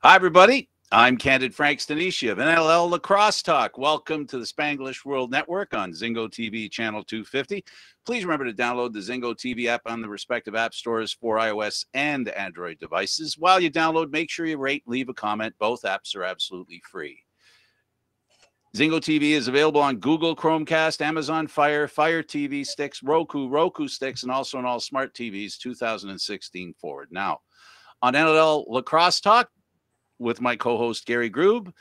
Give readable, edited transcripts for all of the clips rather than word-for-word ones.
Hi, everybody. I'm Candid Stanisci of NLL Lacrosse Talk. Welcome to the Spanglish World Network on Zingo TV Channel 250. Please remember to download the Zingo TV app on the respective app stores for iOS and Android devices. While you download, make sure you rate, leave a comment. Both apps are absolutely free. Zingo TV is available on Google Chromecast, Amazon Fire, Fire TV sticks, Roku sticks, and also on all smart TVs 2016 forward. Now, on NLL Lacrosse Talk, with my co-host Gary Groob,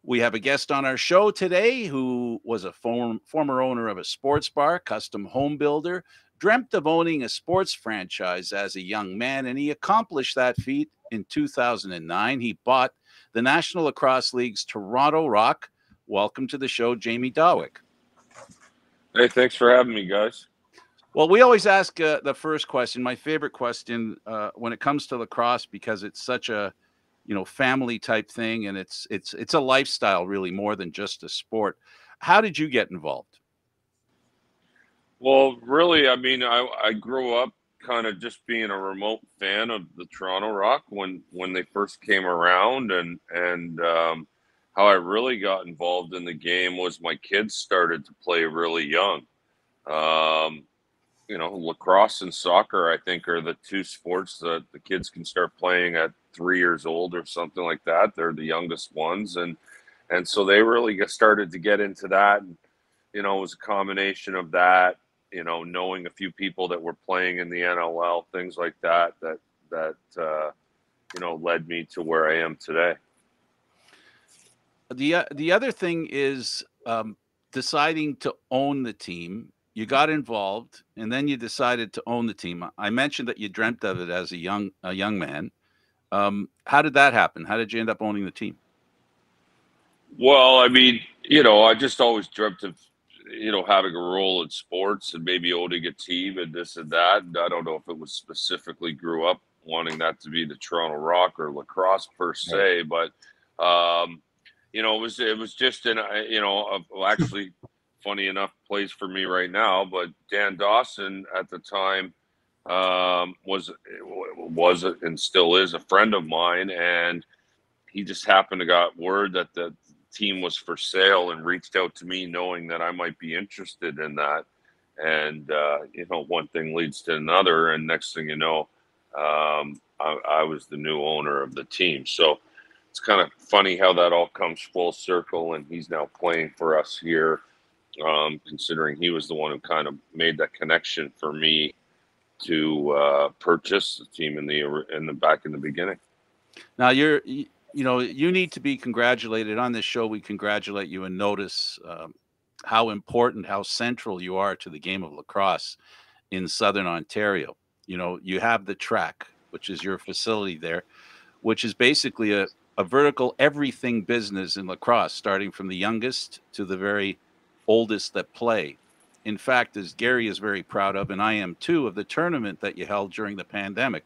we have a guest on our show today who was a former owner of a sports bar, custom home builder, dreamt of owning a sports franchise as a young man, and he accomplished that feat in 2009. He bought the National Lacrosse League's Toronto Rock. Welcome to the show, Jamie Dawick. Hey, thanks for having me, guys. Well, we always ask the first question, my favorite question when it comes to lacrosse, because it's such a family type thing, and it's a lifestyle really more than just a sport. How did you get involved? Well, really, I mean, I grew up kind of just being a remote fan of the Toronto Rock when they first came around, and how I really got involved in the game was my kids started to play really young. Lacrosse and soccer, I think, are the two sports that the kids can start playing at 3 years old or something like that. They're the youngest ones. And so they really started to get into that. And, it was a combination of that, knowing a few people that were playing in the NLL, things like that led me to where I am today. The other thing is deciding to own the team. You got involved, and then you decided to own the team. I mentioned that you dreamt of it as a young man. How did that happen? How did you end up owning the team? Well, I mean, I just always dreamt of, having a role in sports and maybe owning a team and this and that. And I don't know if it was specifically grew up wanting that to be the Toronto Rock or lacrosse per se, but it was just actually. Funny enough, plays for me right now, but Dan Dawson at the time was and still is a friend of mine, and he just happened to got word that the team was for sale and reached out to me knowing that I might be interested in that. And one thing leads to another, and next thing you know, I was the new owner of the team. So it's kind of funny how that all comes full circle, and he's now playing for us here. Considering he was the one who kind of made that connection for me to purchase the team in the back in the beginning. Now you need to be congratulated on this show. We congratulate you and notice how important, how central you are to the game of lacrosse in Southern Ontario. You have the track, which is your facility there, which is basically a vertical everything business in lacrosse, starting from the youngest to the very oldest that play. In fact, as Gary is very proud of, and I am too, of the tournament that you held during the pandemic,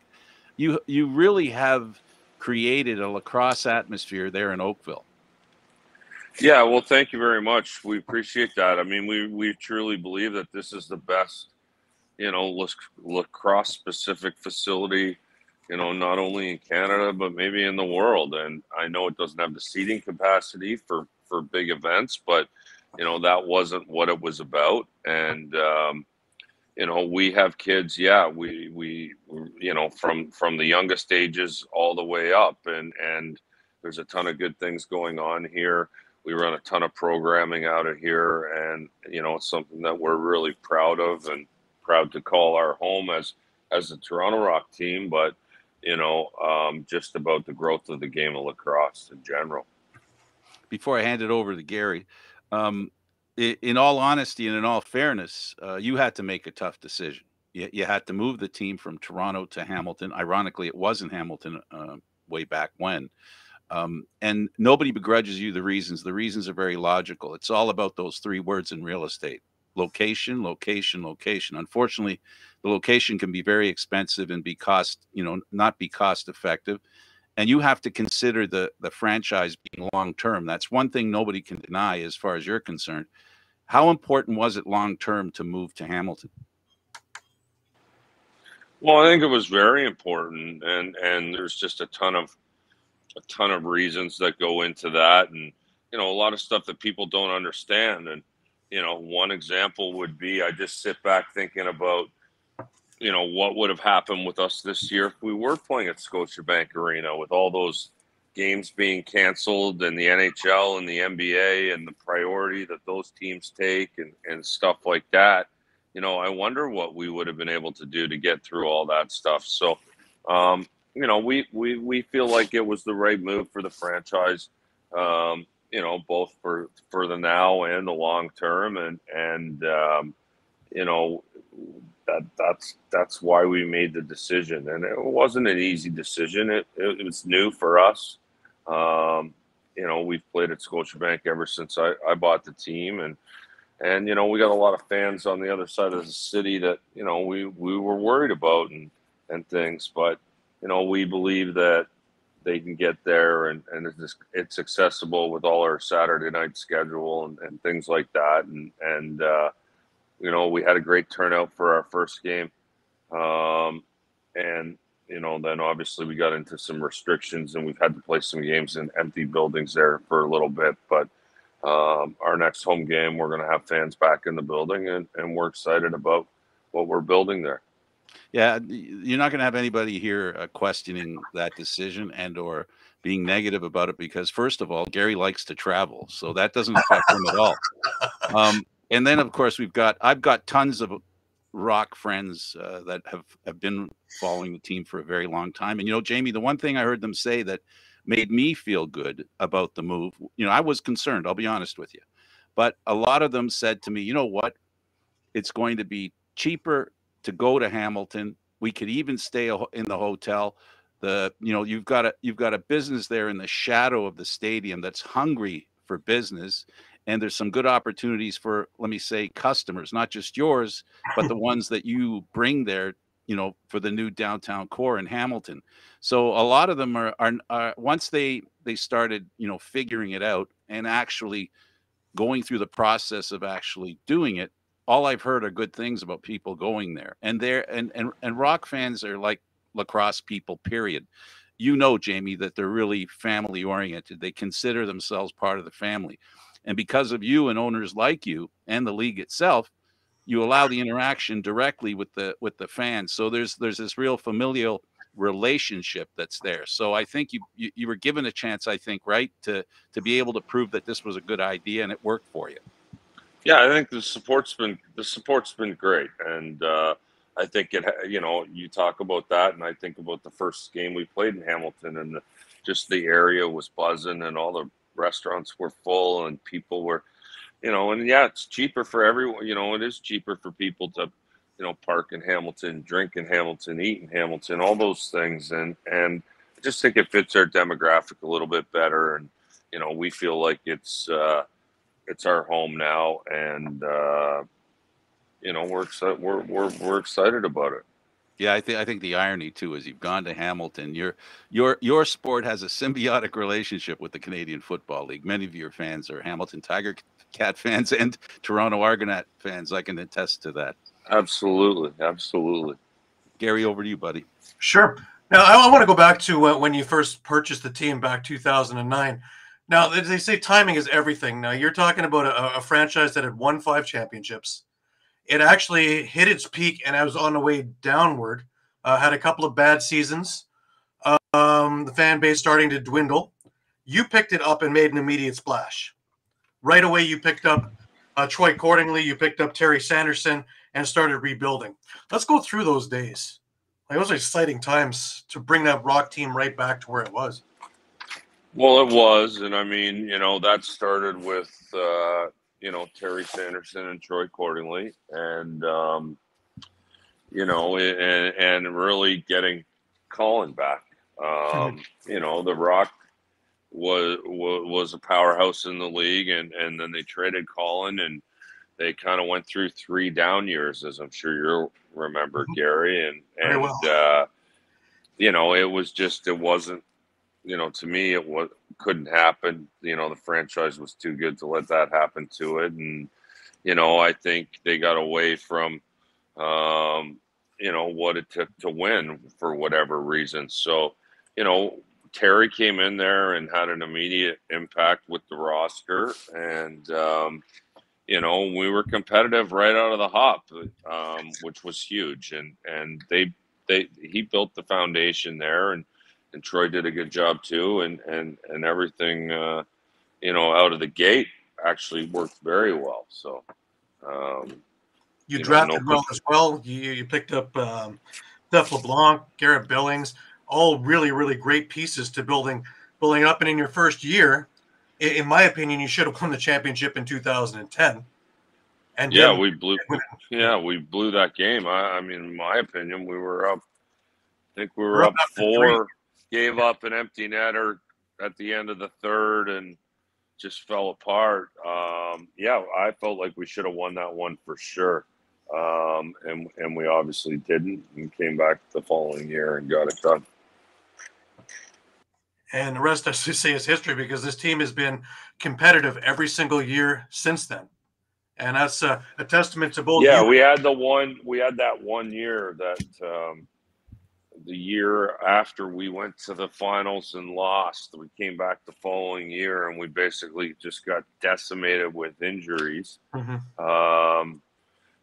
you really have created a lacrosse atmosphere there in Oakville. Yeah, well, thank you very much. We appreciate that. I mean, we truly believe that this is the best, lacrosse specific facility, not only in Canada, but maybe in the world. And I know it doesn't have the seating capacity for big events, but that wasn't what it was about. And, we have kids. Yeah. We from the youngest ages all the way up, and there's a ton of good things going on here. We run a ton of programming out of here, and, it's something that we're really proud of and proud to call our home as the Toronto Rock team. But, just about the growth of the game of lacrosse in general. Before I hand it over to Gary, in all honesty and in all fairness, you had to make a tough decision. You had to move the team from Toronto to Hamilton. Ironically, it was in Hamilton way back when. And nobody begrudges you the reasons. The reasons are very logical. It's all about those three words in real estate: location, location, location. Unfortunately, the location can be very expensive and not be cost effective. And you have to consider the franchise being long-term. That's one thing nobody can deny as far as you're concerned. How important was it long-term to move to Hamilton? Well, I think it was very important. And there's just a ton of a ton of reasons that go into that, and a lot of stuff that people don't understand. And one example would be, I just sit back thinking about what would have happened with us this year if we were playing at Scotiabank Arena, with all those games being canceled, and the NHL and the NBA and the priority that those teams take, and stuff like that. I wonder what we would have been able to do to get through all that stuff. So, we feel like it was the right move for the franchise, both for the now and the long term. And that's why we made the decision. And it wasn't an easy decision. It was new for us. We've played at Scotiabank ever since I bought the team, and we got a lot of fans on the other side of the city that we were worried about, and things. But we believe that they can get there, and it's accessible with all our Saturday night schedule, and things like that. And we had a great turnout for our first game, and then obviously we got into some restrictions, and we've had to play some games in empty buildings there for a little bit. But our next home game, we're going to have fans back in the building, and we're excited about what we're building there. Yeah, you're not going to have anybody here questioning that decision and or being negative about it, because first of all, Gary likes to travel, so that doesn't affect him at all. And then, of course, I've got tons of Rock friends that have been following the team for a very long time. And Jamie, the one thing I heard them say that made me feel good about the move, I was concerned, I'll be honest with you, but a lot of them said to me, you know what, it's going to be cheaper to go to Hamilton. We could even stay in the hotel. You've got a business there in the shadow of the stadium that's hungry for business, and there's some good opportunities for, let me say, customers, not just yours, but the ones that you bring there, for the new downtown core in Hamilton. So a lot of them are once they started, figuring it out and actually going through the process of actually doing it, all I've heard are good things about people going there. And Rock fans are like lacrosse people, period. Jamie, that they're really family oriented. They consider themselves part of the family. And because of you and owners like you and the league itself, you allow the interaction directly with the fans. So there's this real familial relationship that's there. So I think you were given a chance, I think, right, to be able to prove that this was a good idea, and it worked for you. Yeah, I think the support's been great, and I think you talk about that, and I think about the first game we played in Hamilton, and just the area was buzzing, and all the restaurants were full, and people were, and yeah, it's cheaper for everyone. It is cheaper for people to, park in Hamilton, drink in Hamilton, eat in Hamilton, all those things, and I just think it fits our demographic a little bit better, and we feel like it's our home now, and we're excited about it. Yeah, I think the irony too is you've gone to Hamilton. Your sport has a symbiotic relationship with the Canadian Football League. Many of your fans are Hamilton Tiger Cat fans and Toronto Argonaut fans. I can attest to that. Absolutely. Gary, over to you, buddy. Sure. Now I want to go back to when you first purchased the team back 2009. Now, they say timing is everything. Now, you're talking about a franchise that had won 5 championships. It actually hit its peak, and I was on the way downward. Had a couple of bad seasons. The fan base starting to dwindle. You picked it up and made an immediate splash. Right away, you picked up Troy Cordingley. You picked up Terry Sanderson and started rebuilding. Let's go through those days. Those are exciting times to bring that Rock team right back to where it was. Well, it was, and I mean, that started with, Terry Sanderson and Troy Cordingley, and and really getting Colin back. The Rock was a powerhouse in the league, and then they traded Colin, and they kind of went through 3 down years, as I'm sure you'll remember, Gary, and it wasn't. To me, couldn't happen. The franchise was too good to let that happen to it. And, I think they got away from, what it took to win for whatever reason. So, Terry came in there and had an immediate impact with the roster, and we were competitive right out of the hop, which was huge. And he built the foundation there, and Troy did a good job too, and everything out of the gate actually worked very well. So you drafted well as well. You picked up Steph LeBlanc, Garrett Billings, all really, really great pieces to building up. And in your first year, in my opinion, you should have won the championship in 2010. And we blew that game. I mean, in my opinion, we were up. I think we were up 4. Gave up an empty netter at the end of the third, and just fell apart. I felt like we should have won that one for sure. And we obviously didn't, and came back the following year and got it done. And the rest, I should say, is history, because this team has been competitive every single year since then. And that's a testament to both. Yeah, we had that 1 year that the year after we went to the finals and lost. We came back the following year, and we basically just got decimated with injuries. Mm-hmm.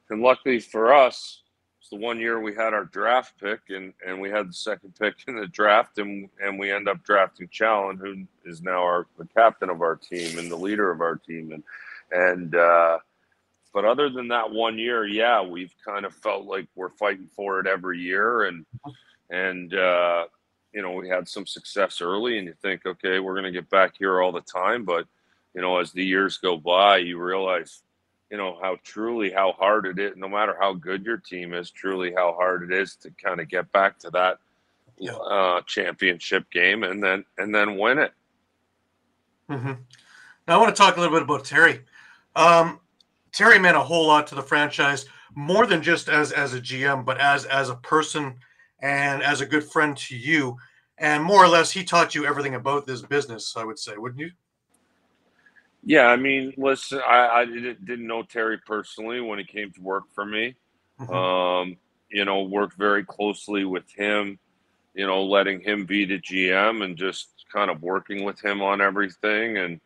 And luckily for us, it's the 1 year we had our draft pick, and we had the second pick in the draft, and we end up drafting Challen, who is now the captain of our team and the leader of our team. But other than that 1 year, we've kind of felt like we're fighting for it every year, and we had some success early, and you think, okay, we're going to get back here all the time. But, as the years go by, you realize, how hard it is, no matter how good your team is, truly how hard it is to kind of get back to that championship game and then win it. Mm-hmm. Now I want to talk a little bit about Terry. Terry meant a whole lot to the franchise, more than just as a GM, but as a person and as a good friend to you. And more or less, he taught you everything about this business, I would say, wouldn't you? Yeah, I mean, listen, I didn't know Terry personally when he came to work for me. Mm-hmm. Worked very closely with him, letting him be the GM and just kind of working with him on everything. And,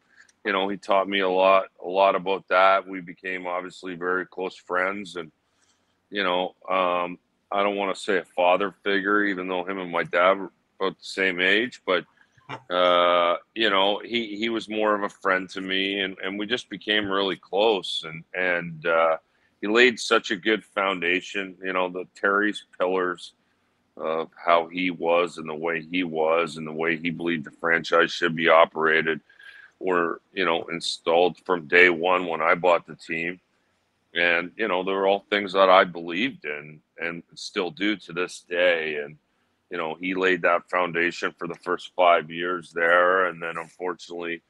he taught me a lot about that. We became obviously very close friends, and, I don't want to say a father figure, even though him and my dad were about the same age, but he was more of a friend to me, and we just became really close, and he laid such a good foundation, the Terry's pillars of how he was and the way he was and the way he believed the franchise should be operated were, installed from day one when I bought the team. And, they were all things that I believed in and still do to this day. And, he laid that foundation for the first 5 years there, and then unfortunately,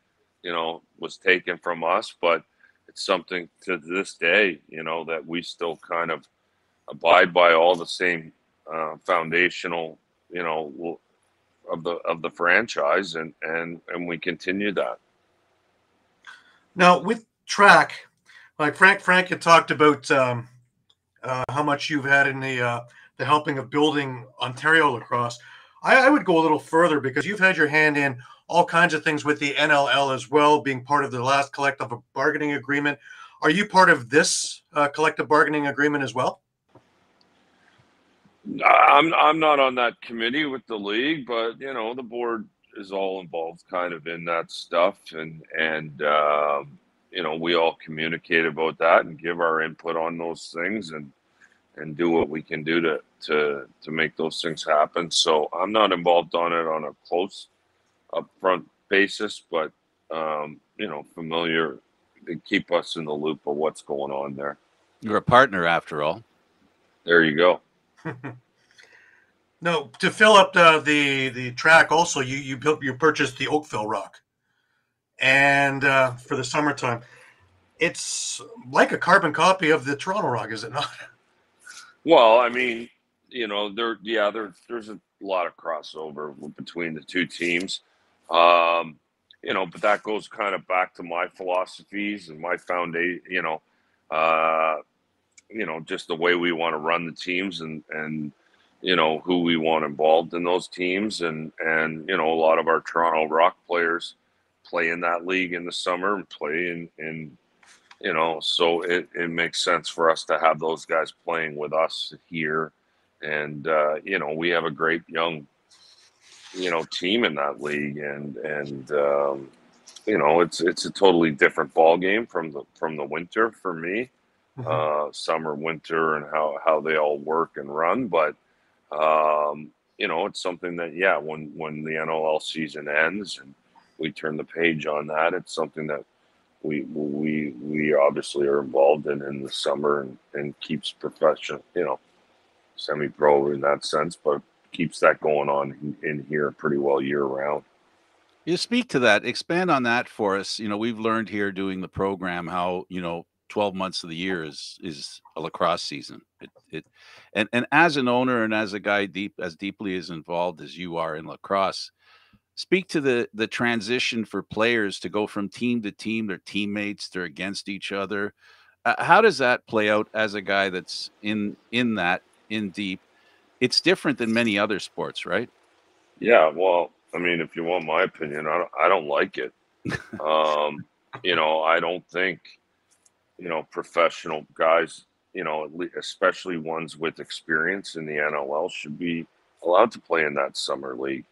was taken from us. But it's something to this day, that we still kind of abide by all the same foundational, of the franchise, and we continue that. Now with track, like Frank had talked about how much you've had in the helping of building Ontario lacrosse. I would go a little further, because you've had your hand in all kinds of things with the NLL as well, being part of the last collective bargaining agreement. Are you part of this collective bargaining agreement as well? I'm not on that committee with the league, but the board is all involved kind of in that stuff, and we all communicate about that and give our input on those things, and do what we can do to make those things happen. So I'm not involved on it on a close upfront basis, but familiar, they keep us in the loop of what's going on there. You're a partner after all. There you go. No, to fill up the track also, you purchased the Oakville Rock, and for the summertime, it's like a carbon copy of the Toronto Rock, is it not? Well, I mean, there's a lot of crossover between the two teams, but that goes kind of back to my philosophies and my foundation, just the way we want to run the teams, and who we want involved in those teams, and a lot of our Toronto Rock players play in that league in the summer and play in so it makes sense for us to have those guys playing with us here. And we have a great young team in that league, and it's a totally different ball game from the winter for me. Summer, winter, and how they all work and run. But it's something that, when the NLL season ends and we turn the page on that, it's something that we obviously are involved in the summer, and keeps professional, semi-pro in that sense, but keeps that going on in here pretty well year round. You speak to that, expand on that for us. We've learned here doing the program how 12 months of the year is a lacrosse season. And as an owner and as a guy as deeply as involved as you are in lacrosse, speak to the transition for players to go from team to team. They're teammates, they're against each other. How does that play out as a guy that's in deep? It's different than many other sports, right? Yeah, well, I mean, if you want my opinion, I don't like it. I don't think professional guys, especially ones with experience in the NLL, should be allowed to play in that summer league.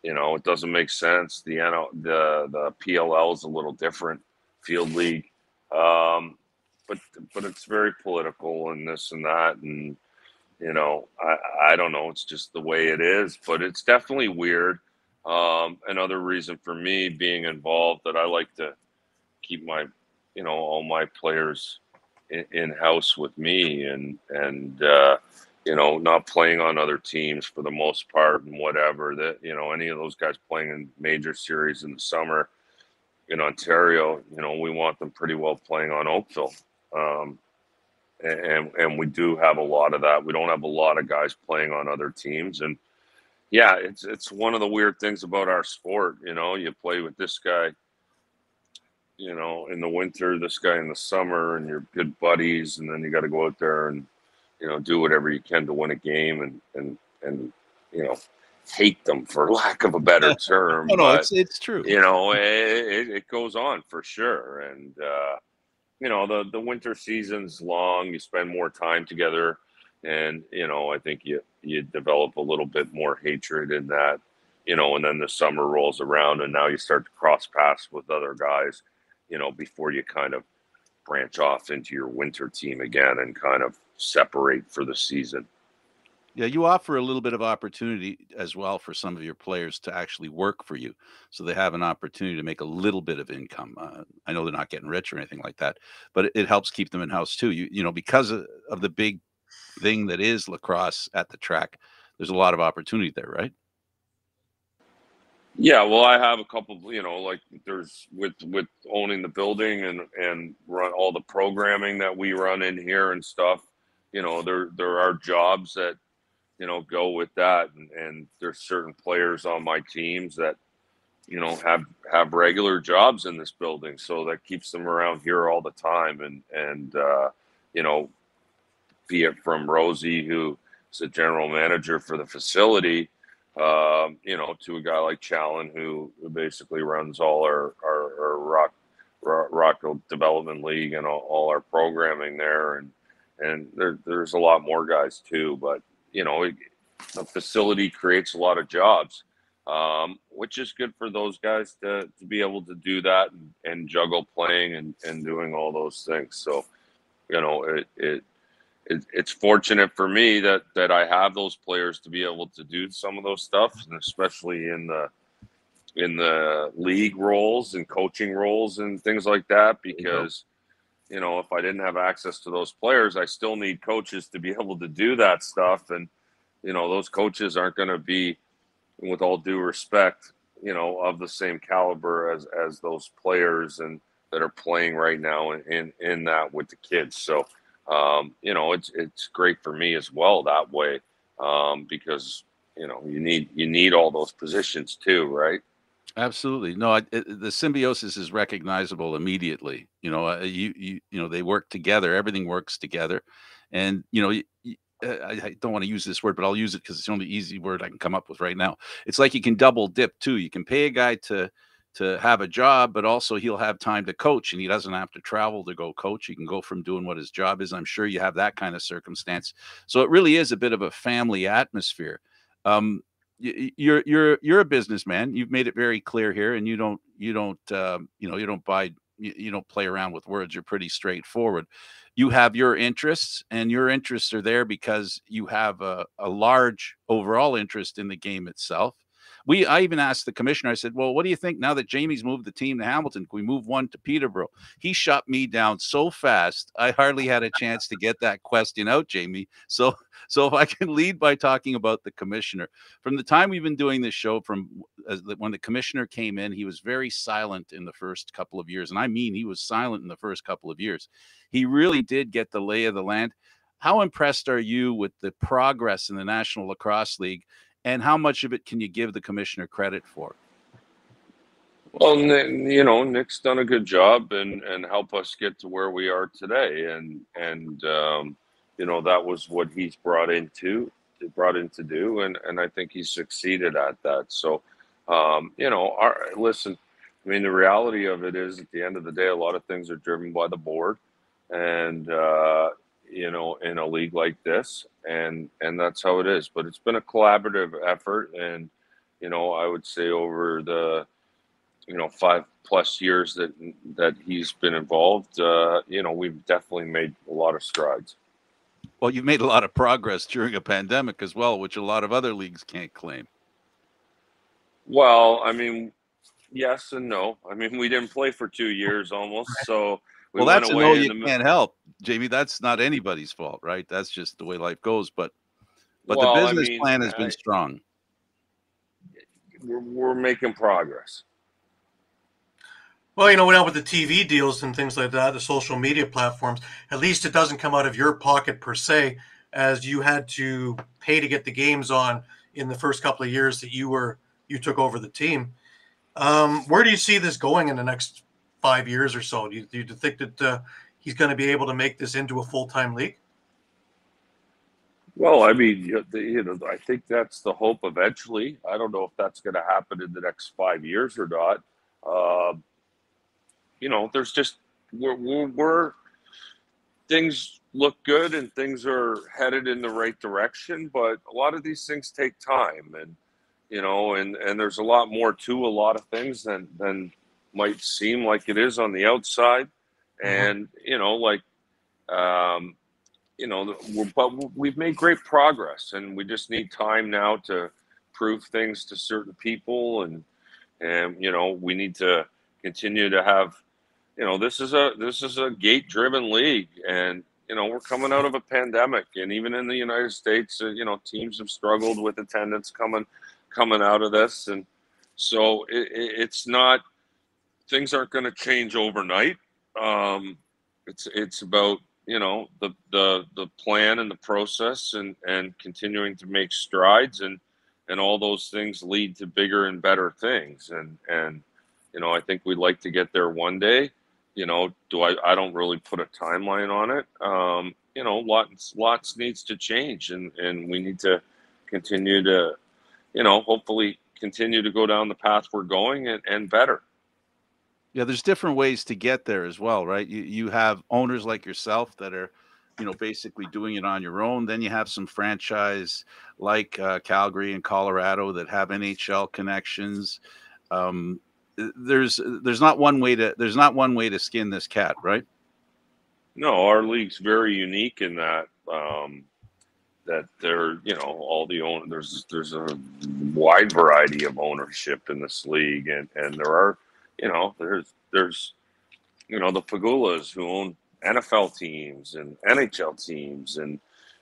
It doesn't make sense. The PLL is a little different, field league, but it's very political and this and that, and I don't know. It's just the way it is, but it's definitely weird. Another reason for me being involved, that I like to keep my all my players in house with me, and not playing on other teams for the most part, and whatever that, any of those guys playing in major series in the summer in Ontario, we want them pretty well playing on Oakville. And we do have a lot of that. We don't have a lot of guys playing on other teams. And yeah, it's one of the weird things about our sport. You play with this guy, in the winter, this guy in the summer, and you're good buddies, and then you got to go out there and do whatever you can to win a game, and hate them, for lack of a better term. No, but it's true. It goes on for sure. And the winter season's long. You spend more time together, and I think you develop a little bit more hatred in that. And then the summer rolls around, and now you start to cross paths with other guys, before you kind of branch off into your winter team again and kind of separate for the season. Yeah, you offer a little bit of opportunity as well for some of your players to actually work for you, so they have an opportunity to make a little bit of income. I know they're not getting rich or anything like that, but it helps keep them in house too. Because of the big thing that is lacrosse at the track, there's a lot of opportunity there, right? Yeah, well, I have a couple, like there's with owning the building and run all the programming that we run in here and stuff. There are jobs that go with that, and there's certain players on my teams that have regular jobs in this building, so that keeps them around here all the time. And be it from Rosie, who is the general manager for the facility, to a guy like Challen, who basically runs all our rock development league and all our programming there, and there's a lot more guys too. But the facility creates a lot of jobs, which is good for those guys to be able to do that and juggle playing and doing all those things. So it's fortunate for me that I have those players to be able to do some of those stuff, and especially in the league roles and coaching roles and things like that, because if I didn't have access to those players, I still need coaches to be able to do that stuff. And those coaches aren't going to be, with all due respect, of the same caliber as those players and that are playing right now in that with the kids. So it's great for me as well that way, because you need all those positions too, right? Absolutely. No, the symbiosis is recognizable immediately. They work together. Everything works together, and I don't want to use this word, but I'll use it because it's the only easy word I can come up with right now. It's like you can double dip too. You can pay a guy to have a job, but also he'll have time to coach, and he doesn't have to travel to go coach. He can go from doing what his job is. I'm sure you have that kind of circumstance. So it really is a bit of a family atmosphere. You're a businessman. You've made it very clear here, and you don't you don't play around with words. You're pretty straightforward. You have your interests, and your interests are there because you have a large overall interest in the game itself. I even asked the commissioner, I said, well, what do you think now that Jamie's moved the team to Hamilton? Can we move one to Peterborough? He shut me down so fast, I hardly had a chance to get that question out, Jamie. So if I can lead by talking about the commissioner, from the time we've been doing this show, when the commissioner came in, he was very silent in the first couple of years. And I mean, he was silent in the first couple of years. He really did get the lay of the land. How impressed are you with the progress in the National Lacrosse League? And how much of it can you give the commissioner credit for? Well, Nick's done a good job and help us get to where we are today. And that was what he's brought in to do. And I think he's succeeded at that. So, listen, I mean, the reality of it is at the end of the day, a lot of things are driven by the board and, in a league like this, and that's how it is. But it's been a collaborative effort, and I would say over the 5+ years that he's been involved, we've definitely made a lot of strides. Well, you've made a lot of progress during a pandemic as well, which a lot of other leagues can't claim. Well, I mean, yes and no. I mean, we didn't play for 2 years almost, so we went That's a away no in you can't help, Jamie. That's not anybody's fault, right? That's just the way life goes. But the business plan has been strong. We're making progress. Well, now with the TV deals and things like that, the social media platforms, at least it doesn't come out of your pocket per se, as you had to pay to get the games on in the first couple of years that you took over the team. Where do you see this going in the next 5 years or so? Do you think that he's going to be able to make this into a full-time league? Well, I mean, I think that's the hope eventually. I don't know if that's going to happen in the next 5 years or not. There's just we're things look good and things are headed in the right direction, but a lot of these things take time, and and there's a lot more to a lot of things than might seem like it is on the outside. And but we've made great progress, and we just need time now to prove things to certain people, and we need to continue to have, this is a gate driven league, and we're coming out of a pandemic, and even in the United States, teams have struggled with attendance coming out of this, and so it's not, things aren't going to change overnight. It's about the plan and the process, and continuing to make strides, and all those things lead to bigger and better things, and I think we'd like to get there one day. I don't really put a timeline on it. Lots needs to change, and we need to continue to hopefully continue to go down the path we're going, and better. Yeah, there's different ways to get there as well, right? You have owners like yourself that are, basically doing it on your own. Then you have some franchise like Calgary and Colorado that have NHL connections. There's not one way to skin this cat, right? No, our league's very unique in that that there, all the owners. There's a wide variety of ownership in this league, and there are. There's the Pagulas who own NFL teams and NHL teams, and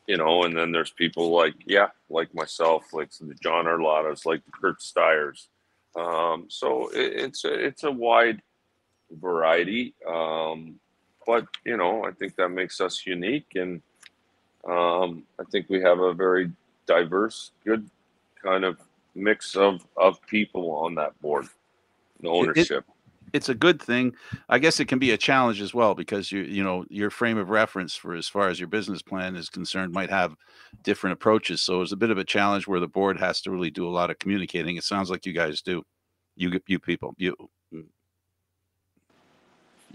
and then there's people like myself, like the John Arlotta's, like the Kurt Steyers. So it's a wide variety, but I think that makes us unique, and I think we have a very diverse, good kind of mix of people on that board. Ownership. it's a good thing. I guess it can be a challenge as well because your frame of reference for as far as your business plan is concerned might have different approaches. So it's a bit of a challenge where the board has to really do a lot of communicating. It sounds like you guys do. You people, you.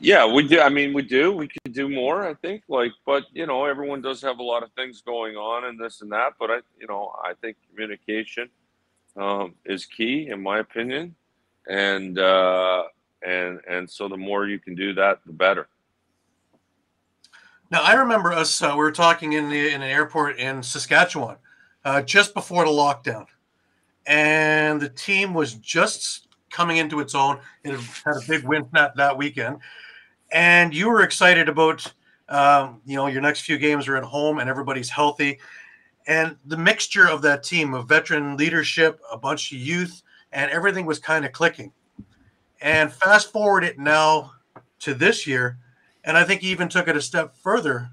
Yeah, we do. I mean, we do. We could do more, I think. But everyone does have a lot of things going on and this and that. But I think communication is key, in my opinion, and so the more you can do that, the better. Now, I remember us. We were talking in an airport in Saskatchewan just before the lockdown, and the team was just coming into its own. It had a big win that weekend, and you were excited about your next few games are at home and everybody's healthy, and the mixture of that team of veteran leadership, a bunch of youth, and everything was kind of clicking. And fast forward it now to this year, and I think he even took it a step further,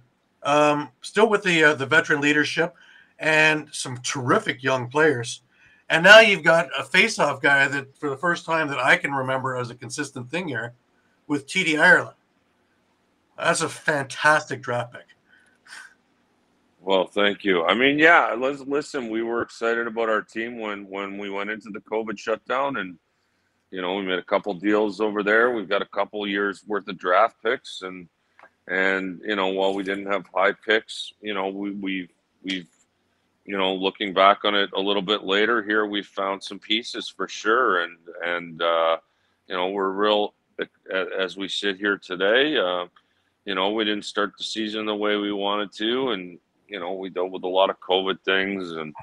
still with the veteran leadership and some terrific young players. And now you've got a face-off guy that, for the first time that I can remember as a consistent thing here, with TD Ireland. That's a fantastic draft pick. Well, thank you. I mean, yeah, listen, we were excited about our team when we went into the COVID shutdown, and we made a couple deals over there. We've got a couple years worth of draft picks, and while we didn't have high picks, we've looking back on it a little bit later here, we found some pieces for sure, and we're real as we sit here today. We didn't start the season the way we wanted to, and we dealt with a lot of COVID things and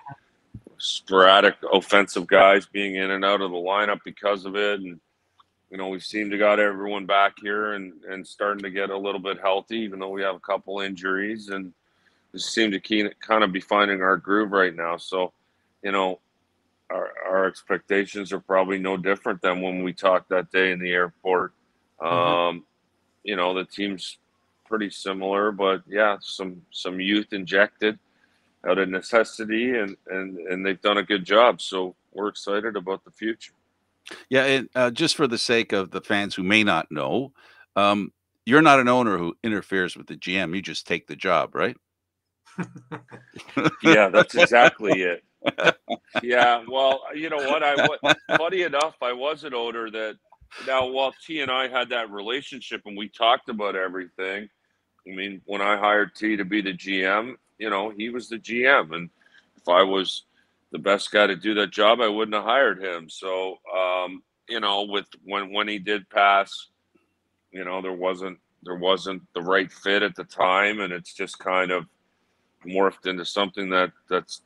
sporadic offensive guys being in and out of the lineup because of it. And, we seem to got everyone back here and starting to get a little bit healthy, even though we have a couple injuries, and we seem to kind of be finding our groove right now. So, our expectations are probably no different than when we talked that day in the airport. The team's pretty similar, but yeah, some youth injected out of necessity, and they've done a good job. So we're excited about the future. Yeah, and just for the sake of the fans who may not know, you're not an owner who interferes with the GM. You just take the job, right? Yeah, that's exactly it. Yeah, well, you know what? Funny enough, I was an owner that. Now, while T and I had that relationship and we talked about everything, I mean, when I hired T to be the GM, he was the GM, and if I was the best guy to do that job, I wouldn't have hired him. So, with when he did pass, there wasn't the right fit at the time, and it's just kind of morphed into something that's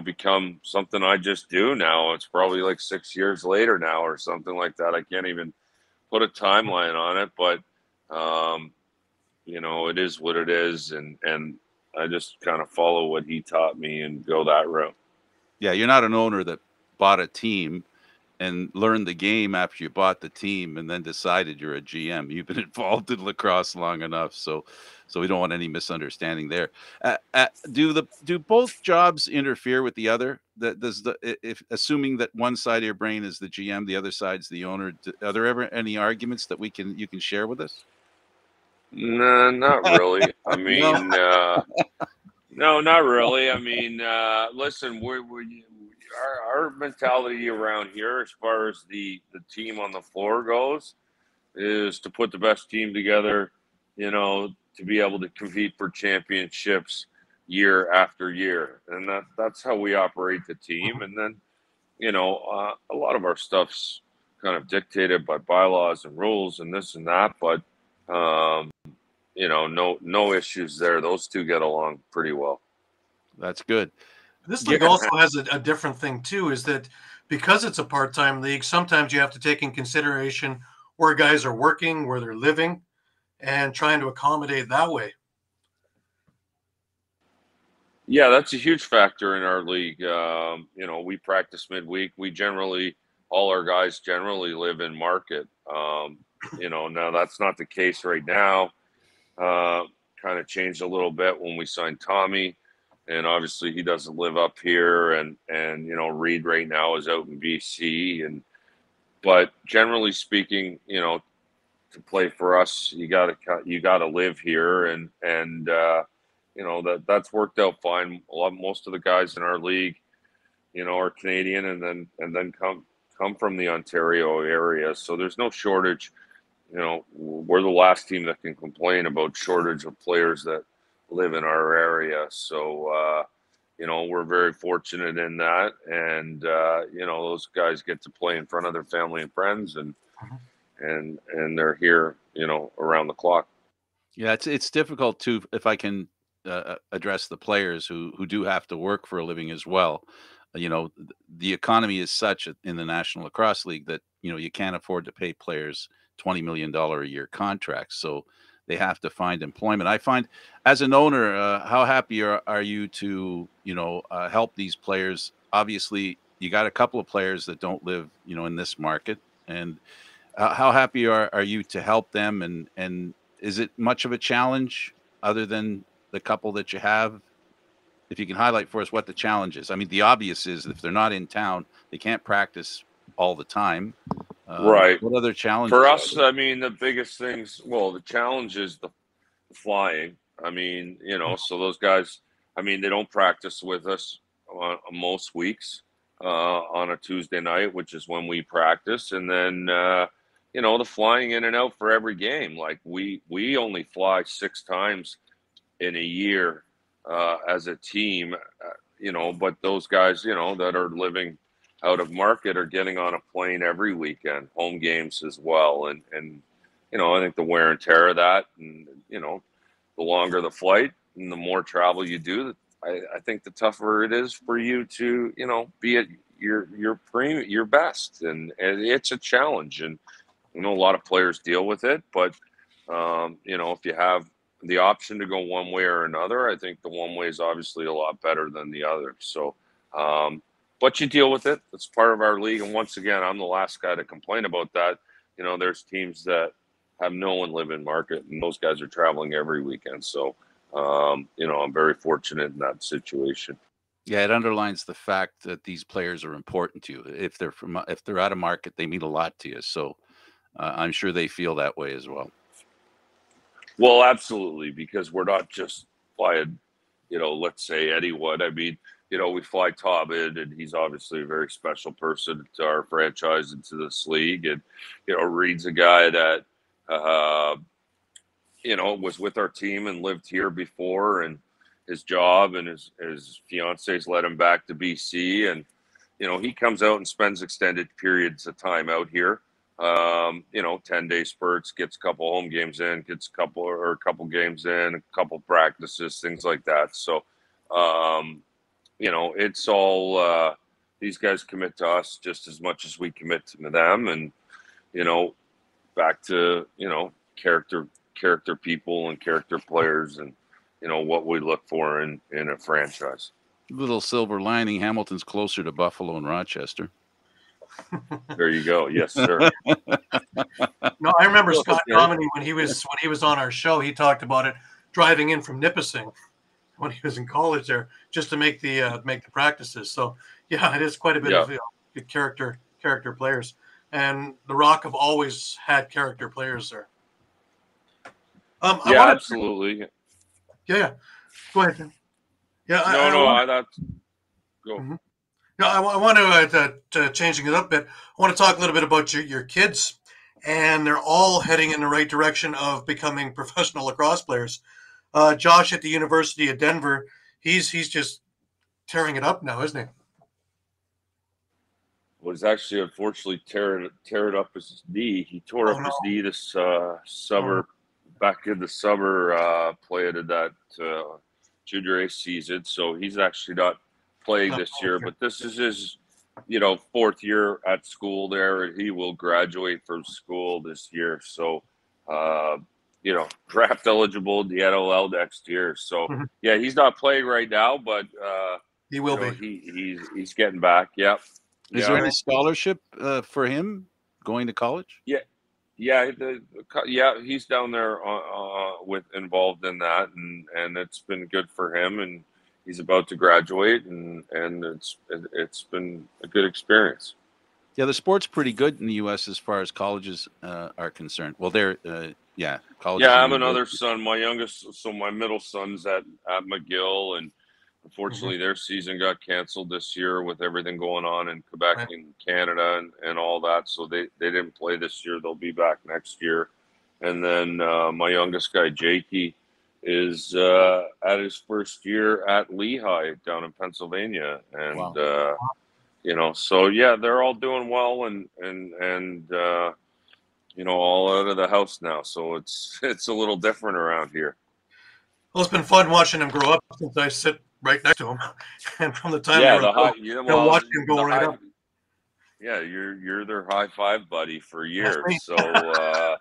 become something I just do now. It's probably like 6 years later now or something like that. I can't even put a timeline on it, but it is what it is, and I just kind of follow what he taught me and go that route. Yeah, you're not an owner that bought a team and learned the game after you bought the team and then decided you're a GM. You've been involved in lacrosse long enough, so we don't want any misunderstanding there. Do both jobs interfere with the other? If assuming that one side of your brain is the GM, the other side's the owner, are there ever any arguments that you can share with us? No, not really. I mean, no, not really. I mean, listen, our mentality around here, as far as the team on the floor goes, is to put the best team together, to be able to compete for championships year after year. And that's how we operate the team. And then, a lot of our stuff's kind of dictated by bylaws and rules and this and that. But, no issues there. Those two get along pretty well. That's good. This league also has a different thing, too, is that because it's a part-time league, sometimes you have to take in consideration where guys are working, where they're living, and trying to accommodate that way. Yeah, that's a huge factor in our league. We practice midweek. All our guys generally live in Market. Now that's not the case right now. Kind of changed a little bit when we signed Tommy. And obviously he doesn't live up here, and Reed right now is out in BC, and but generally speaking, you know, to play for us, you gotta live here, and you know, that's worked out fine. Most of the guys in our league, you know, are Canadian, and then come from the Ontario area, so there's no shortage. You know, we're the last team that can complain about shortage of players that live in our area. So, you know, we're very fortunate in that, and you know, those guys get to play in front of their family and friends, and they're here, you know, around the clock. Yeah, it's difficult to, if I can address the players who do have to work for a living as well. You know, the economy is such in the National Lacrosse League that, you know, you can't afford to pay players $20 million a year contracts, so they have to find employment. I find, as an owner, how happy are you to, you know, help these players? Obviously, you got a couple of players that don't live, you know, in this market, and how happy are you to help them? And is it much of a challenge other than the couple that you have? If you can highlight for us what the challenge is. I mean, the obvious is if they're not in town, they can't practice all the time. Right. What other challenges For are us, there? I mean, the biggest things, well, the challenge is the flying. I mean, you know, so those guys, I mean, they don't practice with us most weeks on a Tuesday night, which is when we practice. And then, you know, the flying in and out for every game. Like we only fly 6 times in a year as a team, you know, but those guys, you know, that are living out of market are getting on a plane every weekend, home games as well. And, you know, I think the wear and tear of that, and, you know, the longer the flight and the more travel you do, I think the tougher it is for you to, you know, be at your best. And it's a challenge. And, you know, a lot of players deal with it, but, you know, if you have the option to go one way or another, I think the one way is obviously a lot better than the other. So, but you deal with it. It's part of our league. And once again, I'm the last guy to complain about that. You know, there's teams that have no one live in market, and those guys are traveling every weekend. So, you know, I'm very fortunate in that situation. Yeah, it underlines the fact that these players are important to you. If they're out of market, they mean a lot to you. So I'm sure they feel that way as well. Well, absolutely, because we're not just flying, you know, let's say Eddie Wood. I mean, you know, we fly Tom in, and he's obviously a very special person to our franchise and to this league. And, you know, Reed's a guy that, uh, you know, was with our team and lived here before, and his job and his fiance's led him back to BC. And, you know, he comes out and spends extended periods of time out here. You know, 10-day spurts, gets a couple home games in, gets a couple games in, a couple practices, things like that. So, you know, it's all these guys commit to us just as much as we commit to them. And, you know, back to, you know, character people and character players, and, you know, what we look for in a franchise. Little silver lining: Hamilton's closer to Buffalo and Rochester. There you go. Yes, sir. No, I remember Scott Dominey when he was on our show. He talked about it, driving in from Nipissing when he was in college there, just to make the practices. So yeah, it is quite a bit of good character players, and the Rock have always had character players there. Absolutely. Yeah. Go ahead, Tim. Yeah. I thought. Go. Mm-hmm. Yeah, I want to changing it up a bit. I want to talk a little bit about your kids, and they're all heading in the right direction of becoming professional lacrosse players. Josh at the University of Denver, he's just tearing it up now, isn't he? Was actually unfortunately tearing up his knee. He tore up his knee this summer. Back in the summer, playing in that junior A season. So he's actually not playing this year, but this is his, you know, 4th year at school there, and he will graduate from school this year. So, you know, draft eligible in the NLL next year. So, yeah, he's not playing right now, but he will be. He's getting back. Yep. Is there any scholarship for him going to college? Yeah, he's down there involved in that, and it's been good for him, and he's about to graduate, and it's been a good experience. Yeah, the sport's pretty good in the U.S. as far as colleges are concerned. Well, they're colleges Yeah, I and have another universities. son. My youngest, so my middle son's at McGill, and Mhm. unfortunately, their season got canceled this year with everything going on in Quebec Right. and Canada and all that. So they didn't play this year. They'll be back next year. And then my youngest guy, Jakey, is at his first year at Lehigh down in Pennsylvania, and Wow. so yeah, they're all doing well, and all out of the house now. So it's a little different around here. Well, it's been fun watching him grow up since I sit right next to him, and from the time they Yeah, were the high. little, Yeah, and well, watching him go the right high. up. Yeah, you're their high five buddy for That's years. me. So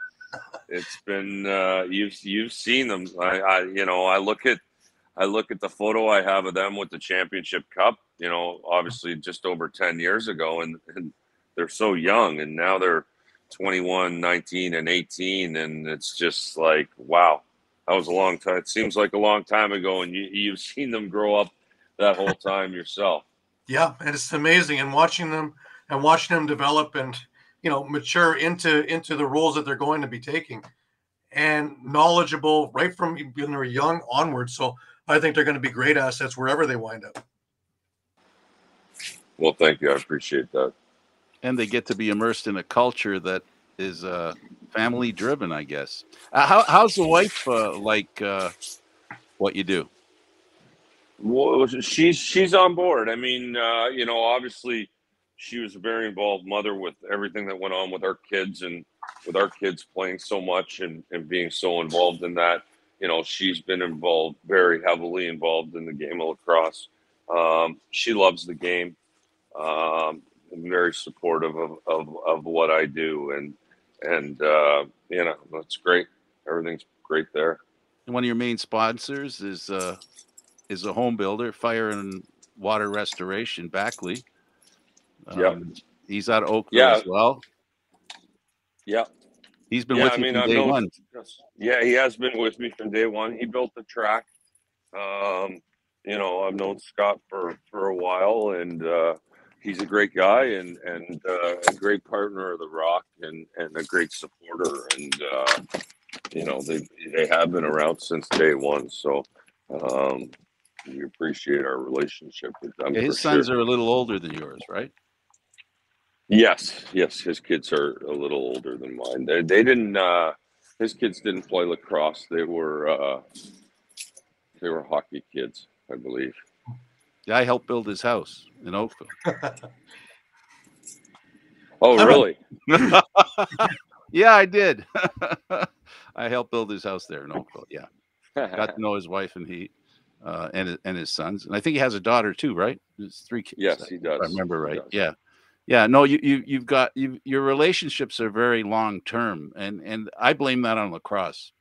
it's been you've seen them. I look at the photo I have of them with the championship cup. Obviously just over 10 years ago, and they're so young, and now they're 21, 19, and 18, and it's just like wow, that was a long time. It seems like a long time ago, and you've seen them grow up that whole time yourself. Yeah, and it's amazing, and watching them develop and mature into the roles that they're going to be taking, and knowledgeable right from when they're young onward. So I think they're going to be great assets wherever they wind up. Well, thank you. I appreciate that. And they get to be immersed in a culture that is family driven, I guess. How's the wife like what you do? Well, she's on board. I mean, obviously, she was a very involved mother with everything that went on with our kids, and with our kids playing so much and being so involved in that. She's been involved, very heavily involved in the game of lacrosse. She loves the game. I'm very supportive of what I do, and that's great. Everything's great there. And one of your main sponsors is a home builder, fire and water restoration, Backley. Yep. He's out of Oakville Yeah. as well. Yep. He's been Yeah, with I you mean, from I've day known. one. Yeah, he has been with me from day one. He built the track. I've known Scott for a while, and he's a great guy and a great partner of the Rock and a great supporter. And they have been around since day one. So we appreciate our relationship with them Yeah, for his sure. sons are a little older than yours, right? Yes, his kids are a little older than mine. They didn't. His kids didn't play lacrosse. They were hockey kids, I believe. Yeah, I helped build his house in Oakville. Oh, really? Yeah, I did. I helped build his house there in Oakville. Yeah, got to know his wife and his sons, and I think he has a daughter too, right? There's 3 kids. Yes, he does. If I remember right. Does. Yeah, yeah. No, you've got your relationships are very long term, and I blame that on lacrosse.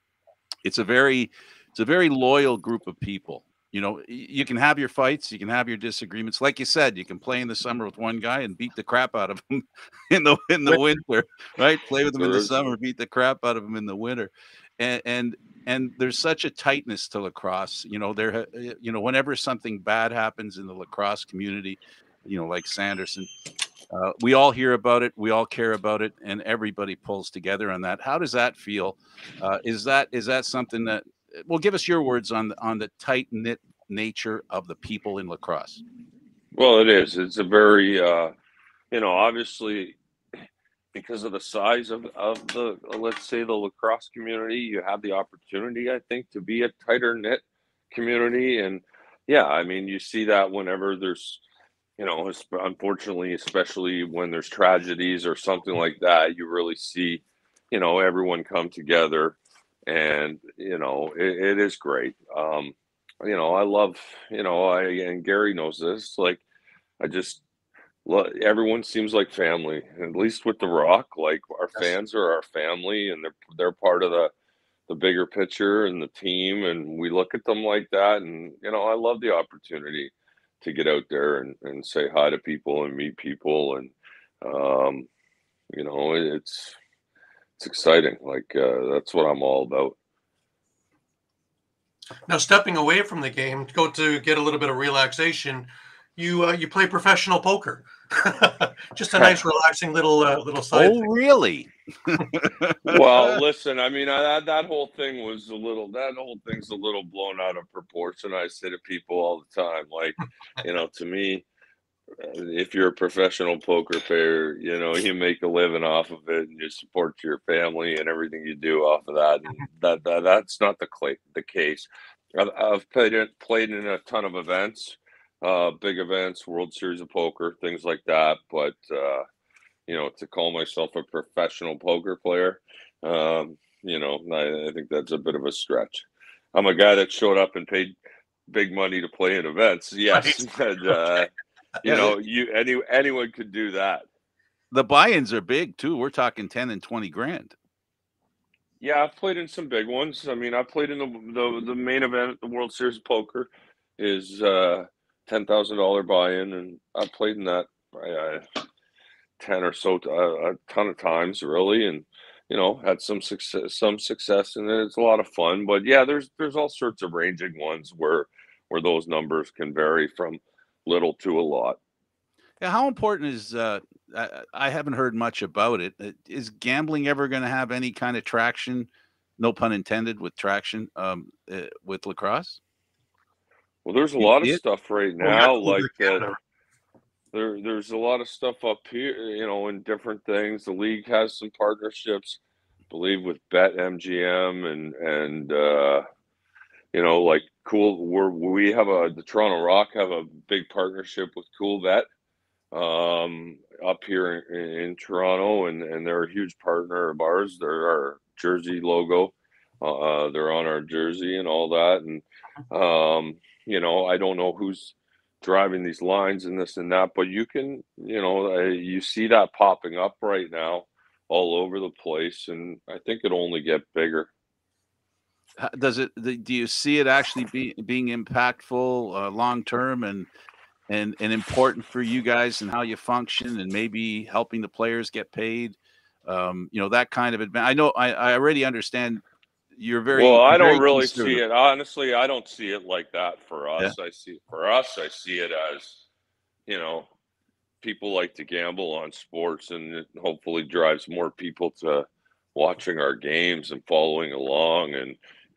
It's a very loyal group of people. You can have your fights, you can have your disagreements. Like you said, you can play in the summer with one guy and beat the crap out of him in the winter, right? Play with him in the summer, beat the crap out of him in the winter, and there's such a tightness to lacrosse. Whenever something bad happens in the lacrosse community, like Sanderson, we all hear about it, we all care about it, and everybody pulls together on that. How does that feel? Is that something that? Well, give us your words on the tight knit nature of the people in lacrosse. Well, it is. It's a very, obviously, because of the size of the, let's say, the lacrosse community, you have the opportunity, I think, to be a tighter knit community. And yeah, I mean, you see that whenever there's, unfortunately, especially when there's tragedies or something like that, you really see, everyone come together, and it is great. I love, and Gary knows this. Like, I just everyone seems like family, at least with the Rock. Like, our Yes. fans are our family, and they're part of the bigger picture and the team, and we look at them like that. And I love the opportunity to get out there and say hi to people and meet people, and it's exciting. Like, that's what I'm all about. Now, stepping away from the game to go to get a little bit of relaxation, you play professional poker. Just a nice, relaxing little side Oh, thing. really? Well, listen, I mean, that whole thing was that whole thing's a little blown out of proportion. I say to people all the time, like, to me, if you're a professional poker player, you make a living off of it and you support your family and everything you do off of that. And that's not the case. I've played in a ton of events, big events, World Series of Poker, things like that. But, to call myself a professional poker player, I think that's a bit of a stretch. I'm a guy that showed up and paid big money to play in events. Yes. Right. And, anyone could do that. The buy-ins are big too. We're talking 10 and 20 grand. Yeah, I've played in some big ones. I mean, I played in the main event, the World Series of Poker, is $10,000 buy-in, and I played in that 10 or so a ton of times, really, and had some success, and it's a lot of fun. But yeah, there's all sorts of ranging ones where those numbers can vary from little to a lot. Yeah, how important is I haven't heard much about it. Is gambling ever going to have any kind of traction? No pun intended with traction with lacrosse. Well, there's a You lot of see it? stuff right Well, now, over like that. Canada. There's a lot of stuff up here, in different things. The league has some partnerships, I believe, with BetMGM and like we have the Toronto Rock have a big partnership with Cool Bet up here in Toronto, and they're a huge partner of ours. They're our jersey logo. They're on our jersey and all that. And, I don't know who's driving these lines and this and that, but you can, you see that popping up right now all over the place. And I think it'll only get bigger. Do you see it actually being impactful long term and important for you guys and how you function and maybe helping the players get paid? That kind of advantage. I know I already understand you're very well. I very don't really see conservative. it. Honestly, I don't see it like that for us. Yeah. I see it as, people like to gamble on sports, and it hopefully drives more people to watching our games and following along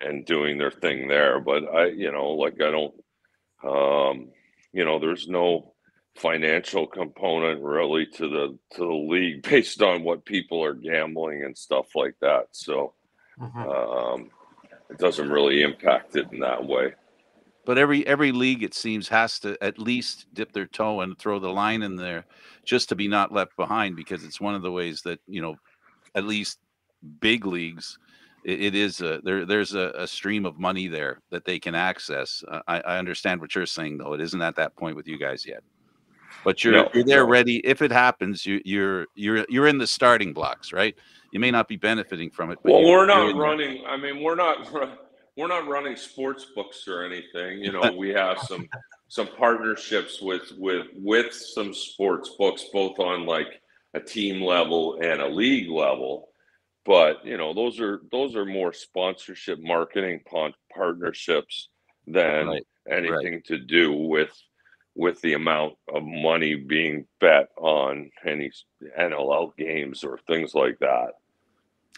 and doing their thing there. But I don't, there's no financial component really to the league based on what people are gambling and stuff like that. So it doesn't really impact it in that way. But every league, it seems, has to at least dip their toe and throw the line in there just to be not left behind, because it's one of the ways that, at least big leagues, it is there's a stream of money there that they can access. I understand what you're saying, though. It isn't at that point with you guys yet, but you're there ready if it happens. You're in the starting blocks, right? You may not be benefiting from it, but well, we're not running. I mean, we're not running sports books or anything. We have some partnerships with some sports books, both on like a team level and a league level. But those are more sponsorship marketing partnerships than anything to do with the amount of money being bet on any NLL games or things like that.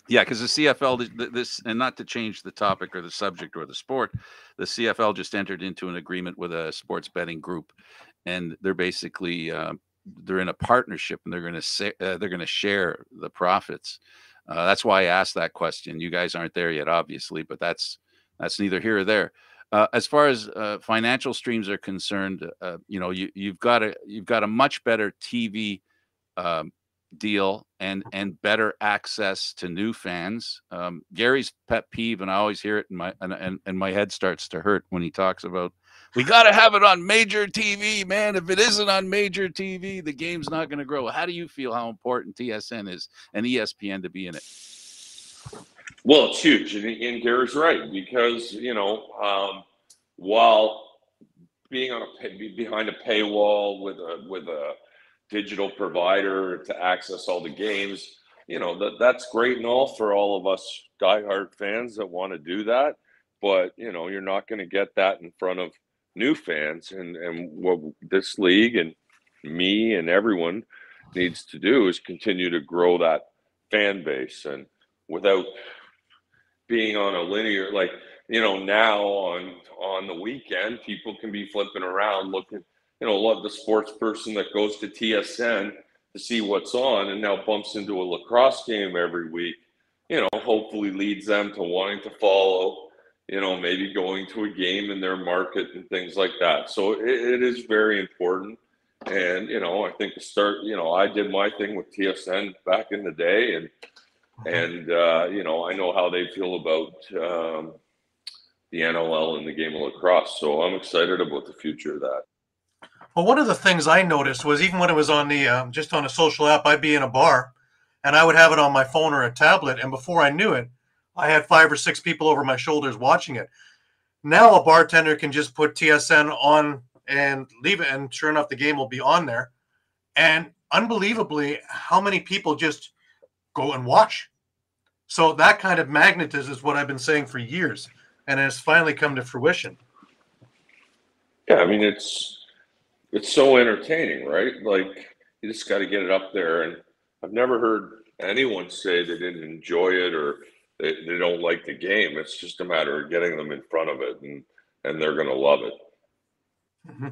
Yeah, because the CFL, this, and not to change the topic or the subject or the sport, the CFL just entered into an agreement with a sports betting group, and they're basically they're in a partnership, and they're going to share the profits. That's why I asked that question. You guys aren't there yet, obviously, but that's neither here or there. As far as financial streams are concerned, you've got a much better TV deal and better access to new fans. Gary's pet peeve, and I always hear it, and my head starts to hurt when he talks about, we got to have it on major TV, man. If it isn't on major TV, the game's not going to grow. How do you feel how important TSN is and ESPN to be in it? Well, it's huge, and Gary's right, because while being behind a paywall with a digital provider to access all the games, that's great and all for all of us diehard fans that want to do that. But you're not going to get that in front of new fans, and what this league and me and everyone needs to do is continue to grow that fan base, and without being on a linear, like, now on the weekend, people can be flipping around looking, love the sports person that goes to TSN to see what's on and now bumps into a lacrosse game every week, hopefully leads them to wanting to follow, maybe going to a game in their market and things like that. So it is very important. And, I think to start, I did my thing with TSN back in the day, and I know how they feel about the NLL and the game of lacrosse. So I'm excited about the future of that. Well, one of the things I noticed was even when it was on the just on a social app, I'd be in a bar, and I would have it on my phone or a tablet, and before I knew it, I had 5 or 6 people over my shoulders watching it. Now a bartender can just put TSN on and leave it, and sure enough, the game will be on there. And unbelievably, how many people just go and watch. So that kind of magnetism is what I've been saying for years, and it's finally come to fruition. Yeah, I mean, it's so entertaining, right? Like, you just got to get it up there. And I've never heard anyone say they didn't enjoy it or they don't like the game. It's just a matter of getting them in front of it, and they're going to love it. Mm-hmm.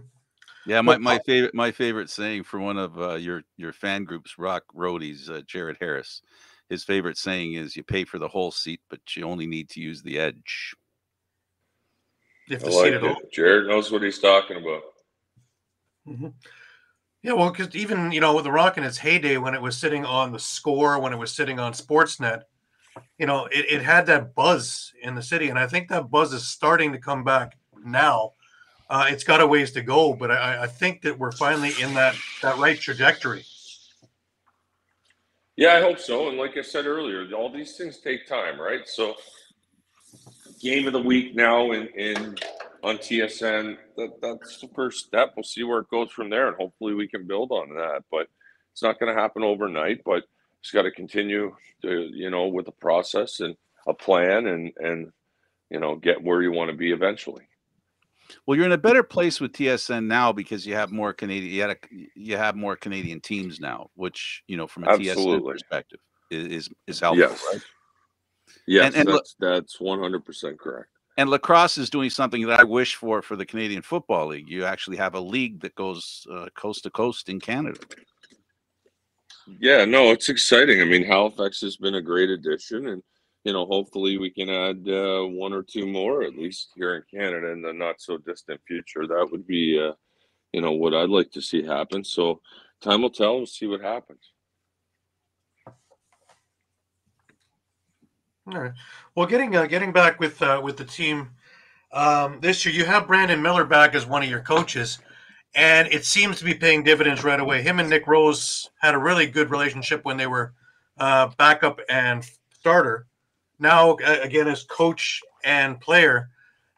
Yeah, my favorite saying for one of your fan group's rock roadies, Jared Harris. His favorite saying is, "You pay for the whole seat, but you only need to use the edge." You have I to like seat it it. all. Jared knows what he's talking about. Mm-hmm. Yeah, well, because even with the Rock in its heyday, when it was sitting on the Score, when it was sitting on Sportsnet, it had that buzz in the city, and I think that buzz is starting to come back now. It's got a ways to go, but I think that we're finally in that right trajectory. Yeah, I hope so. And like I said earlier, all these things take time, right? So, game of the week now on TSN, that's the first step. We'll see where it goes from there, and hopefully we can build on that. But it's not going to happen overnight. But it's got to continue to, with a process and a plan, and get where you want to be eventually. Well, you're in a better place with TSN now because you have more Canadian. You have more Canadian teams now, which from a Absolutely. TSN perspective is helpful, yes. right? Yes, and that's 100% correct. And lacrosse is doing something that I wish for the Canadian Football League. You actually have a league that goes coast to coast in Canada. Yeah, no, it's exciting. I mean, Halifax has been a great addition, and hopefully we can add 1 or 2 more, at least here in Canada, in the not so distant future. That would be, what I'd like to see happen. So time will tell. We'll see what happens. All right. Well, getting back with the team this year, you have Brandon Miller back as one of your coaches, and it seems to be paying dividends right away. Him and Nick Rose had a really good relationship when they were backup and starter. Now, again, as coach and player,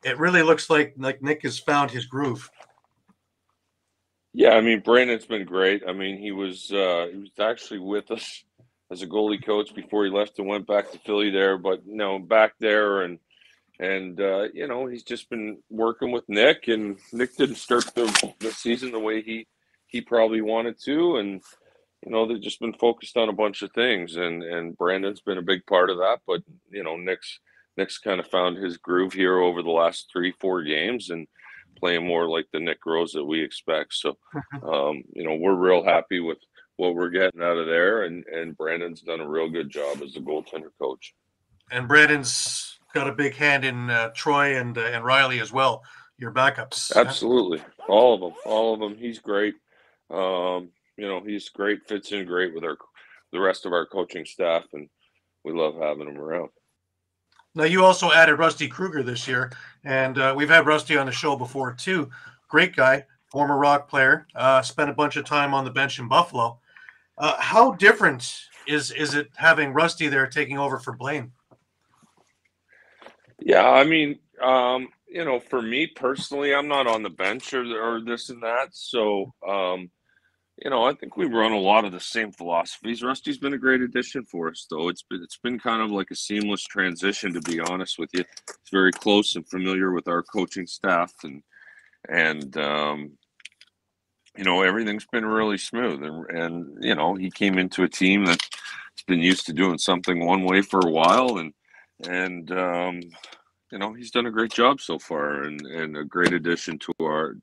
it really looks like Nick has found his groove. Yeah, I mean, Brandon's been great. I mean, he was actually with us as a goalie coach before he left and went back to Philly there. But back there, and he's just been working with Nick, and Nick didn't start the season the way he probably wanted to, and they've just been focused on a bunch of things, and Brandon's been a big part of that. But Nick's kind of found his groove here over the last 3-4 games, and playing more like the Nick Rose that we expect. So, we're real happy with what we're getting out of there, and Brandon's done a real good job as a goaltender coach. And Brandon's got a big hand in Troy and Riley as well, your backups. Absolutely. All of them. He's great. He's great, fits in great with the rest of our coaching staff, and we love having him around. Now, you also added Rusty Kruger this year, and we've had Rusty on the show before too. Great guy, former Rock player, spent a bunch of time on the bench in Buffalo. How different is it having Rusty there taking over for Blaine? Yeah, I mean, for me personally, I'm not on the bench or this and that. So, I think we run a lot of the same philosophies. Rusty's been a great addition for us, though. It's been kind of like a seamless transition, to be honest with you. He's very close and familiar with our coaching staff, and you know, everything's been really smooth. And you know, he came into a team that's been used to doing something one way for a while, and you know, he's done a great job so far, and a great addition to our.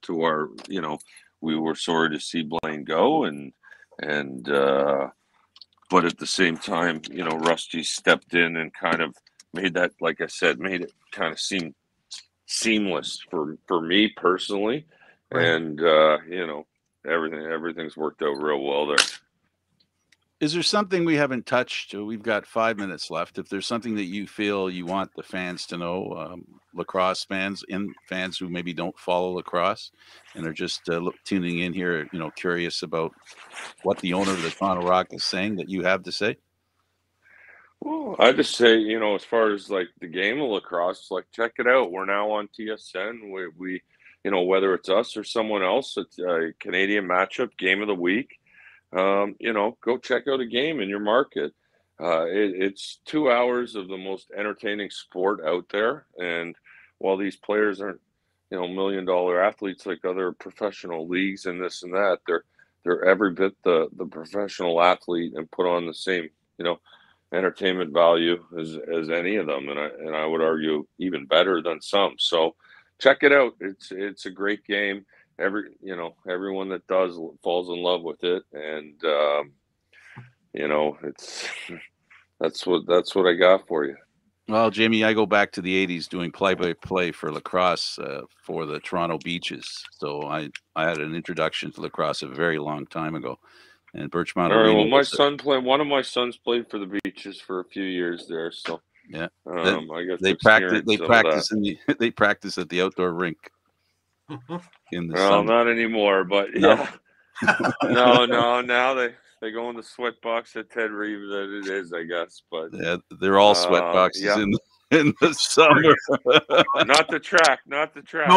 You know, we were sorry to see Blaine go, and but at the same time, you know, Rusty stepped in and kind of made that, like I said, made it kind of seem seamless for me personally, Right. and you know, everything's worked out real well there. Is there something we haven't touched? We've got 5 minutes left. If there's something that you feel you want the fans to know, lacrosse fans and fans who maybe don't follow lacrosse and are just tuning in here, you know, curious about what the owner of the Toronto Rock is saying that you have to say? Well, I just say, you know, as far as like the game of lacrosse, like check it out. We're now on TSN. We you know, whether it's us or someone else, it's a Canadian matchup, game of the week. You know, go check out a game in your market. It's 2 hours of the most entertaining sport out there. And while these players aren't, you know, $1 million athletes like other professional leagues and this and that, they're every bit the professional athlete and put on the same, you know, entertainment value as any of them. And I would argue even better than some. So check it out. It's a great game. You know, everyone that does falls in love with it, and you know, that's what I got for you. Well, Jamie, I go back to the 80s doing play-by-play for lacrosse for the Toronto Beaches. So I had an introduction to lacrosse a very long time ago. And Birchmount All right, Arena. well, one of my sons played for the Beaches for a few years there, so yeah, I got they practice they practice at the outdoor rink in the summer. Not anymore, but yeah. No, now they go in the sweat box at Ted Reeve that it is, I guess. But yeah, they're all sweat boxes yeah. in the summer. Not the track. No, not the track.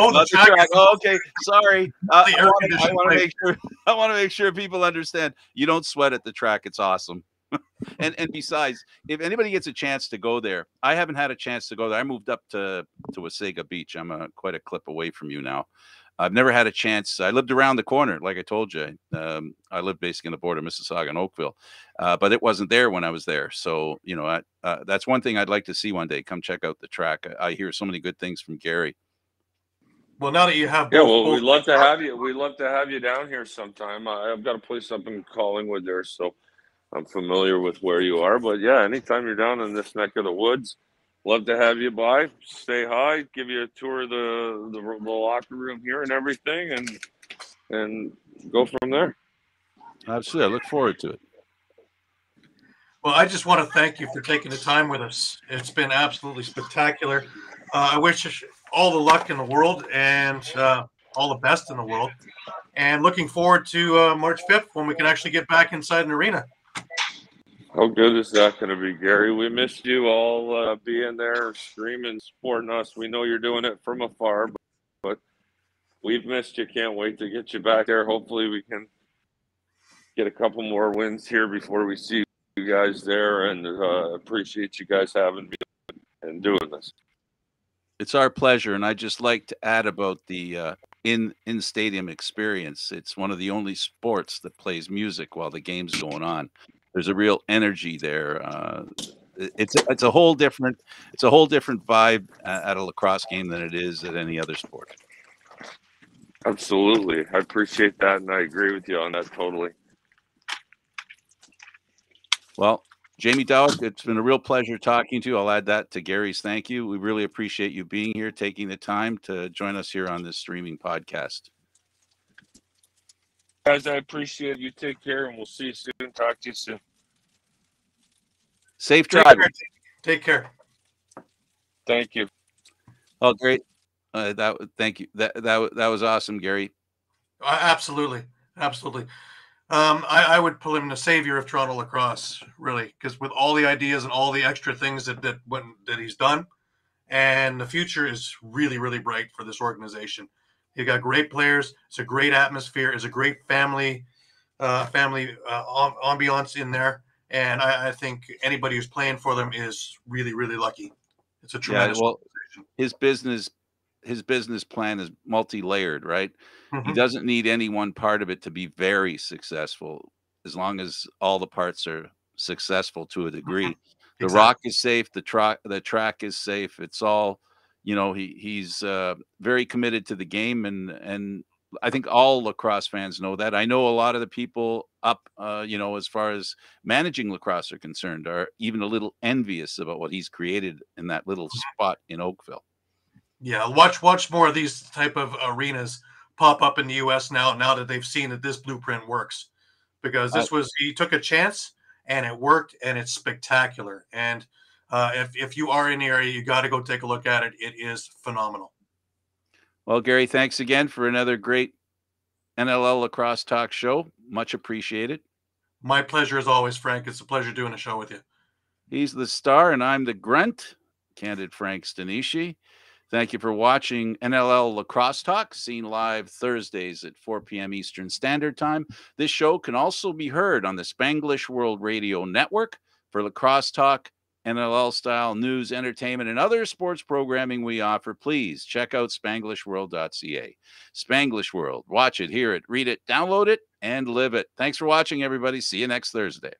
Oh, okay, sorry. I want to make sure people understand. You don't sweat at the track. It's awesome. and besides, if anybody gets a chance to go there, I haven't had a chance to go there. I moved up to Wasaga Beach. I'm quite a clip away from you now. I've never had a chance. I lived around the corner, like I told you. I lived basically on the border of Mississauga and Oakville, but it wasn't there when I was there. So, you know, that's one thing I'd like to see one day. Come check out the track. I hear so many good things from Gary. Well, now that you have we'd love to have you. We'd love to have you down here sometime. I've got a place up in Collingwood there, so I'm familiar with where you are. But yeah, anytime you're down in this neck of the woods, love to have you by. Say hi, give you a tour of the locker room here and everything, and go from there. Absolutely, I look forward to it. Well, I just want to thank you for taking the time with us. It's been absolutely spectacular. I wish all the luck in the world and all the best in the world. And looking forward to March 5th when we can actually get back inside an arena. How good is that going to be, Gary? We missed you all being there, streaming, supporting us. We know you're doing it from afar, but we've missed you. Can't wait to get you back there. Hopefully we can get a couple more wins here before we see you guys there, and appreciate you guys having me and doing this. It's our pleasure, and I'd just like to add about the in-stadium experience. It's one of the only sports that plays music while the game's going on. There's a real energy there. It's a whole different vibe at a lacrosse game than it is at any other sport. Absolutely, I appreciate that, and I agree with you on that totally. Well, Jamie Dawick, it's been a real pleasure talking to you. I'll add that to Gary's thank you. We really appreciate you being here, taking the time to join us here on this streaming podcast. Guys, I appreciate you. Take care, and we'll see you soon. Talk to you soon. Safe driving. Take care. Thank you. Oh, great. Thank you. That was awesome, Gary. Absolutely. I would pull him the savior of Toronto lacrosse, really, because with all the ideas and all the extra things that he's done, and the future is really, really bright for this organization. You got great players. It's a great atmosphere. It's a great family ambiance in there, and I think anybody who's playing for them is really, really lucky. It's a tremendous organization. His business his business plan is multi-layered, right? He Mhm. doesn't need any one part of it to be very successful, as long as all the parts are successful to a degree. The Exactly. rock is safe. The track is safe. It's all, he's very committed to the game, and I think all lacrosse fans know that. I know a lot of the people up, as far as managing lacrosse are concerned, are even a little envious about what he's created in that little spot in Oakville. Yeah, watch more of these type of arenas pop up in the U.S. now that they've seen that this blueprint works, because he took a chance and it worked, and it's spectacular. And if you are in the area, you got to go take a look at it. It is phenomenal. Well, Gary, thanks again for another great NLL Lacrosse Talk show. Much appreciated. My pleasure as always, Frank. It's a pleasure doing a show with you. He's the star, and I'm the grunt, Candid Frank Stanisci. Thank you for watching NLL Lacrosse Talk, seen live Thursdays at 4 p.m. Eastern Standard Time. This show can also be heard on the Spanglish World Radio Network. For Lacrosse Talk, NLL-style news, entertainment, and other sports programming we offer, please check out SpanglishWorld.ca. Spanglish World. Watch it, hear it, read it, download it, and live it. Thanks for watching, everybody. See you next Thursday.